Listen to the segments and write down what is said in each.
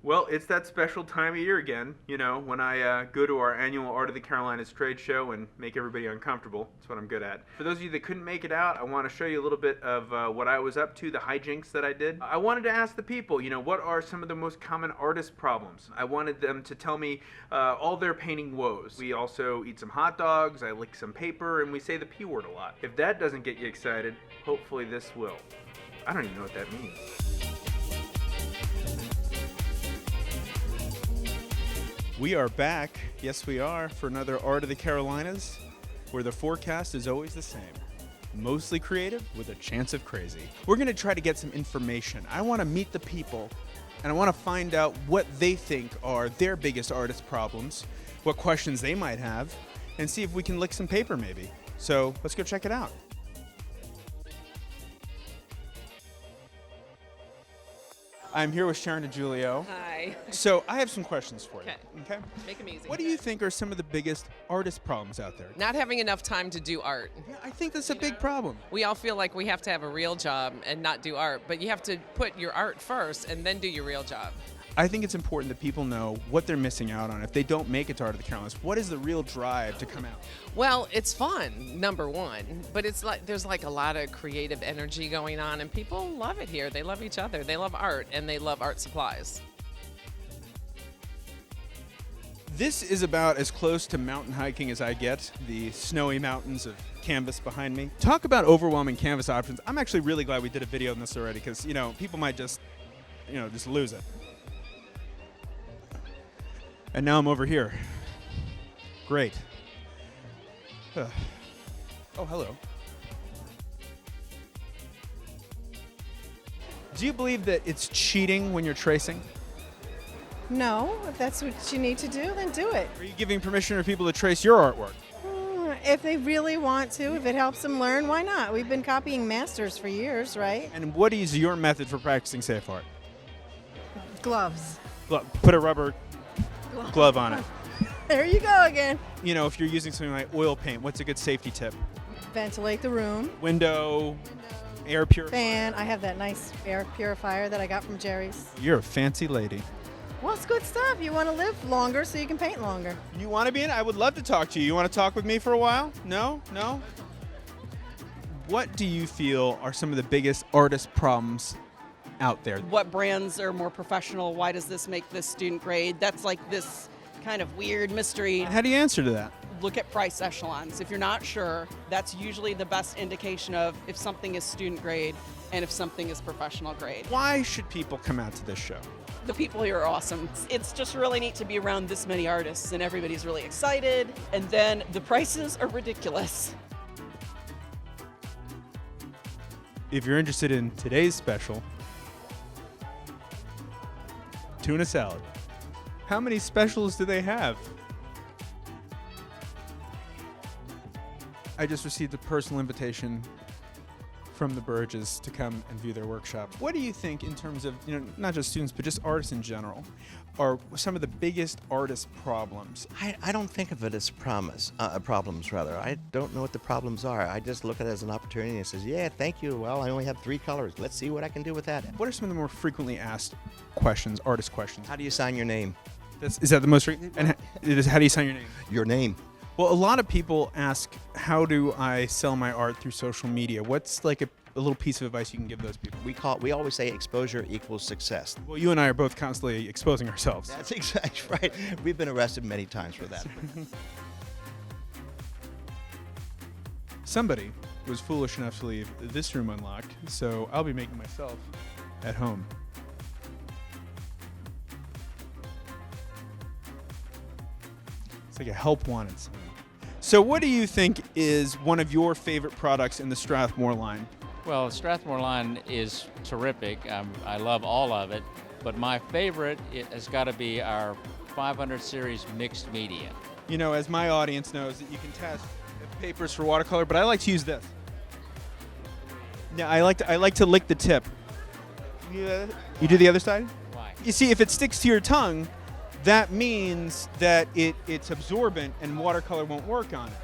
Well, it's that special time of year again, when I go to our annual Art of the Carolinas trade show and make everybody uncomfortable. That's what I'm good at. For those of you that couldn't make it out, I want to show you a little bit of what I was up to, the hijinks that I did. I wanted to ask the people, what are some of the most common artist problems? I wanted them to tell me all their painting woes. We also eat some hot dogs, I lick some paper, and we say the P word a lot. If that doesn't get you excited, hopefully this will. I don't even know what that means. We are back, yes we are, for another Art of the Carolinas, where the forecast is always the same. Mostly creative with a chance of crazy. We're going to try to get some information. I want to meet the people, and I want to find out what they think are their biggest artist problems, what questions they might have, and see if we can lick some paper maybe. So let's go check it out. I'm here with Sharon DiGiulio. Hi. So I have some questions for you. Okay. Make them easy. What do you think are some of the biggest artist problems out there? Not having enough time to do art. Yeah, I think that's a big problem. We all feel like we have to have a real job and not do art, but you have to put your art first and then do your real job. I think it's important that people know what they're missing out on if they don't make it to Art of the Carolinas. What is the real drive to come out? Well, it's fun, number one, but it's like there's like a lot of creative energy going on, and people love it here. They love each other. They love art, and they love art supplies. This is about as close to mountain hiking as I get, the snowy mountains of canvas behind me. Talk about overwhelming canvas options. I'm actually really glad we did a video on this already because, people might just lose it. And now I'm over here. Great. Oh, hello. Do you believe that it's cheating when you're tracing? No, if that's what you need to do, then do it. Are you giving permission for people to trace your artwork? If they really want to, if it helps them learn, why not? We've been copying masters for years, right? And what is your method for practicing safe art? Gloves. Put a rubber glove on it. There you go again. If you're using something like oil paint, what's a good safety tip? Ventilate the room. Window, air purifier. Fan. I have that nice air purifier that I got from Jerry's. You're a fancy lady. Well, it's good stuff. You want to live longer so you can paint longer. You want to be in? I would love to talk to you. You want to talk with me for a while? No? What do you feel are some of the biggest artist problems out there? What brands are more professional? Why does this make this student grade? That's like this kind of weird mystery. How do you answer to that? Look at price echelons. If you're not sure, that's usually the best indication of if something is student grade and if something is professional grade. Why should people come out to this show? The people here are awesome. It's just really neat to be around this many artists and everybody's really excited. And then the prices are ridiculous. If you're interested in today's special, tuna salad. How many specials do they have? I just received a personal invitation from the Burges to come and view their workshop. What do you think in terms of, not just students, but just artists in general, are some of the biggest artist problems? I don't think of it as problems, rather. I don't know what the problems are. I just look at it as an opportunity and says, yeah, thank you. Well, I only have 3 colors. Let's see what I can do with that. What are some of the more frequently asked questions, artist questions? How do you sign your name? Is that the most frequent? And how do you sign your name? Your name. Well, a lot of people ask, how do I sell my art through social media? What's like a little piece of advice you can give those people? We always say exposure equals success. Well, you and I are both constantly exposing ourselves. That's exactly right. We've been arrested many times for that. Somebody was foolish enough to leave this room unlocked, so I'll be making myself at home. It's like a help wanted sign. So what do you think is one of your favorite products in the Strathmore line? Well, the Strathmore line is terrific. I love all of it, but my favorite has got to be our 500 series mixed media. As my audience knows, that you can test papers for watercolor, but I like to use this. Yeah, I like to lick the tip. You do the other side? Why? You see, if it sticks to your tongue, that means that it's absorbent and watercolor won't work on it.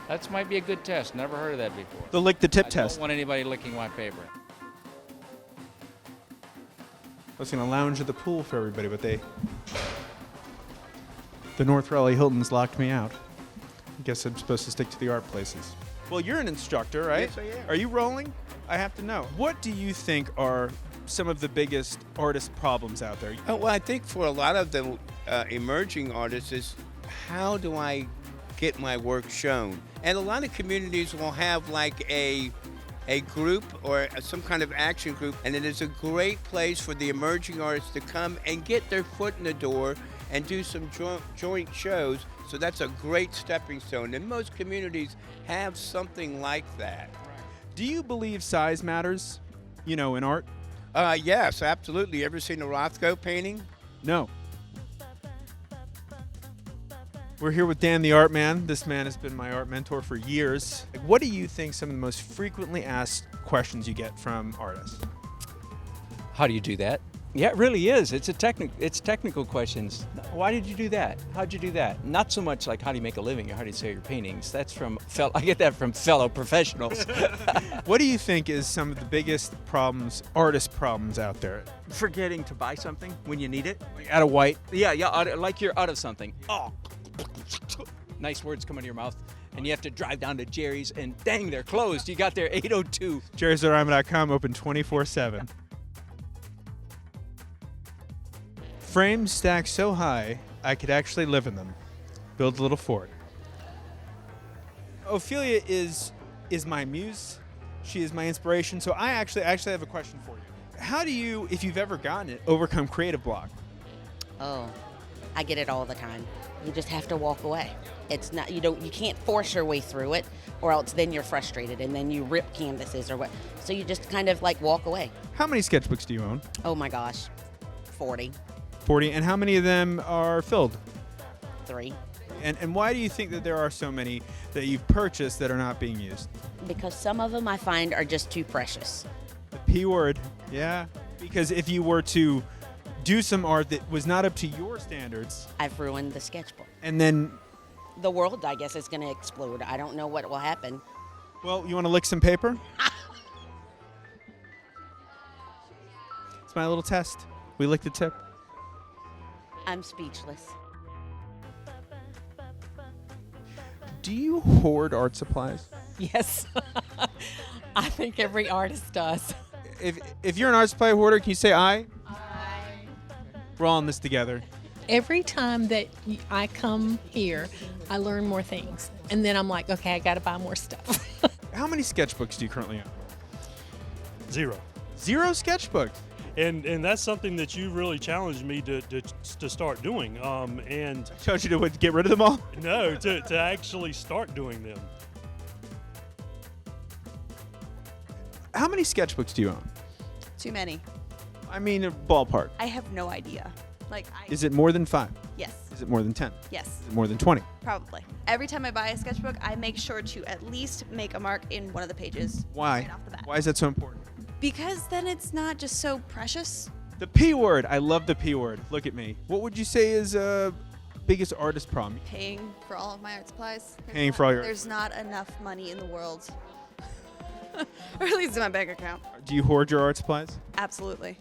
That might be a good test. Never heard of that before. The lick the tip I test. don't want anybody licking my paper. was going to lounge at the pool for everybody, but the North Raleigh Hiltons locked me out. I guess I'm supposed to stick to the art places. Well, you're an instructor, right? Yes, I am. Are you rolling? I have to know. What do you think are some of the biggest artist problems out there? Oh, well, I think for a lot of the emerging artists is how do I get my work shown? And a lot of communities will have like a group or some kind of action group, and it is a great place for the emerging artists to come and get their foot in the door and do some joint shows. So that's a great stepping stone, and most communities have something like that. Do you believe size matters, in art? Yes, absolutely. Ever seen a Rothko painting? No. We're here with Dan the Art Man. This man has been my art mentor for years. What do you think some of the most frequently asked questions you get from artists? How do you do that? Yeah, it really is. It's technical questions. Why did you do that? How'd you do that? Not so much like how do you make a living or how do you sell your paintings. That's I get that from fellow professionals. What do you think is some of the biggest problems, artist problems out there? Forgetting to buy something when you need it. Like out of white? Yeah, like you're out of something. Oh, nice words come out of your mouth. And you have to drive down to Jerry's and dang, they're closed. You got there 8:02. Jerry'sDorama.com, open 24/7. Frames stacked so high, I could actually live in them. Build a little fort. Ophelia is my muse. She is my inspiration. So I actually have a question for you. How do you, if you've ever gotten it, overcome creative block? Oh, I get it all the time. You just have to walk away. It's not, you can't force your way through it, or else then you're frustrated and then you rip canvases or what. So you just kind of like walk away. How many sketchbooks do you own? Oh my gosh, 40. 40. And how many of them are filled? 3. And why do you think that there are so many that you've purchased that are not being used? Because some of them I find are just too precious. The P word, yeah. Because if you were to do some art that was not up to your standards, I've ruined the sketchbook. and then, The world, I guess, is going to explode. I don't know what will happen. well, you want to lick some paper? It's my little test. We licked the tip. I'm speechless. Do you hoard art supplies? Yes. I think every artist does. If you're an art supply hoarder, can you say I? We're all in this together. Every time that I come here, I learn more things. And then I'm like, okay, I got to buy more stuff. How many sketchbooks do you currently own? 0. 0 sketchbooks. And that's something that you really challenged me to start doing. And Told you to get rid of them all? no, to actually start doing them. How many sketchbooks do you own? Too many. I mean, a ballpark. I have no idea. Is it more than 5? Yes. Is it more than 10? Yes. Is it more than 20? Probably. Every time I buy a sketchbook, I make sure to at least make a mark in one of the pages. Why? Right off the bat. Why is that so important? Because then it's not just so precious. The P word. I love the P word. Look at me. What would you say is biggest artist problem? Paying for all of my art supplies. Paying for all your- There's not enough money in the world. Or at least in my bank account. Do you hoard your art supplies? Absolutely.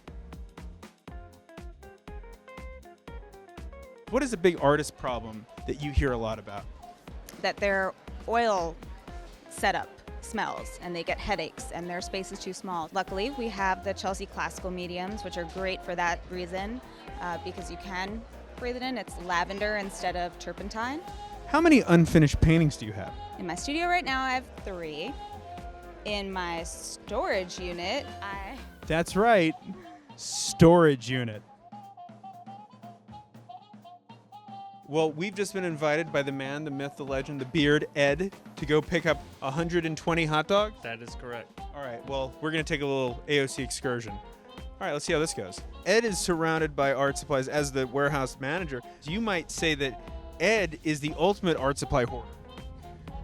What is a big artist problem that you hear a lot about? That their oil setup smells and they get headaches and their space is too small. Luckily, we have the Chelsea Classical mediums, which are great for that reason because you can breathe it in. It's lavender instead of turpentine. How many unfinished paintings do you have? In my studio right now, I have 3. In my storage unit, That's right. Storage unit. Well, we've just been invited by the man, the myth, the legend, the beard, Ed, to go pick up 120 hot dogs. That is correct. All right, well, we're going to take a little AOC excursion. All right, let's see how this goes. Ed is surrounded by art supplies as the warehouse manager. You might say that Ed is the ultimate art supply hoarder.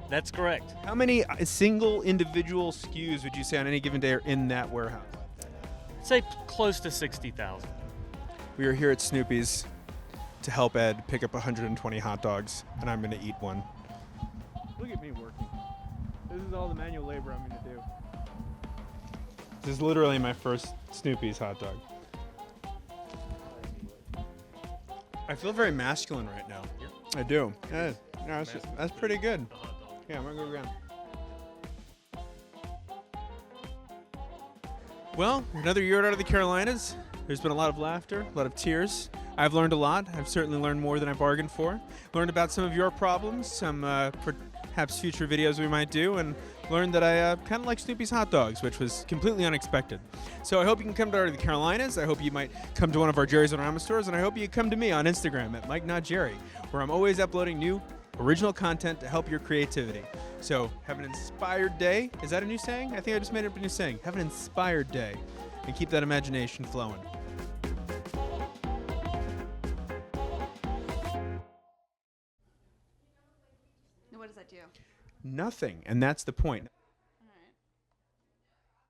That's correct. How many single individual SKUs would you say on any given day are in that warehouse? Say close to 60,000. We are here at Snoopy's to help Ed pick up 120 hot dogs, and I'm going to eat one. Look at me working. This is all the manual labor I'm going to do. This is literally my first Snoopy's hot dog. I feel very masculine right now. I do. Yeah, that's pretty good. Yeah, I'm gonna go around. Well, another year out of the Carolinas. There's been a lot of laughter, a lot of tears. I've learned a lot. I've certainly learned more than I bargained for. Learned about some of your problems, some perhaps future videos we might do, and learned that I kind of like Snoopy's hot dogs, which was completely unexpected. So I hope you can come to the Carolinas. I hope you might come to one of our Jerry's Orama stores, and I hope you come to me on Instagram at MikeNotJerry, where I'm always uploading new original content to help your creativity. So have an inspired day. Is that a new saying? I think I just made up a new saying. Have an inspired day, and keep that imagination flowing. What does that do? Nothing, and that's the point.